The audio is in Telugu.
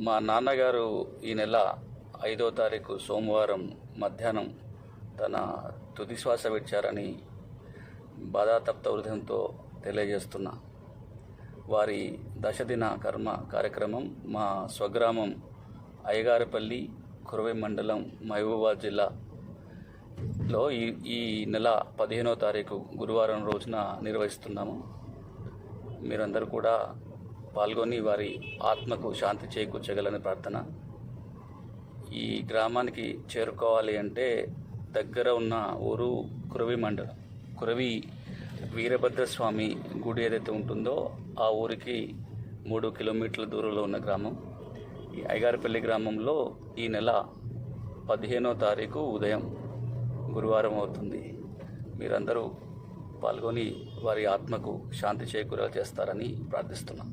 మా నాన్నగారు ఈ నెల 5వ తారీఖు సోమవారం మధ్యాహ్నం తన తుది శ్వాస విడిచారని బాధాతప్త హృదయంతో తెలియజేస్తున్నా. వారి దశదిన కర్మ కార్యక్రమం మా స్వగ్రామం అయ్యగారిపల్లి, కురవి మండలం, మహబూబాబాద్ జిల్లాలో ఈ నెల 15వ తారీఖు గురువారం రోజున నిర్వహిస్తున్నాము. మీరందరూ కూడా పాల్గొని వారి ఆత్మకు శాంతి చేకూర్చగలని ప్రార్థన. ఈ గ్రామానికి చేరుకోవాలి అంటే దగ్గర ఉన్న ఊరు కురవి మండలం, కురవి వీరభద్రస్వామి గుడి ఏదైతే ఉంటుందో ఆ ఊరికి 3 కిలోమీటర్ల దూరంలో ఉన్న గ్రామం. ఈ అయ్యగారిపల్లి గ్రామంలో ఈ నెల 15వ తారీఖు ఉదయం గురువారం అవుతుంది. మీరందరూ పాల్గొని వారి ఆత్మకు శాంతి చేకూరేలా చేస్తారని ప్రార్థిస్తున్నాం.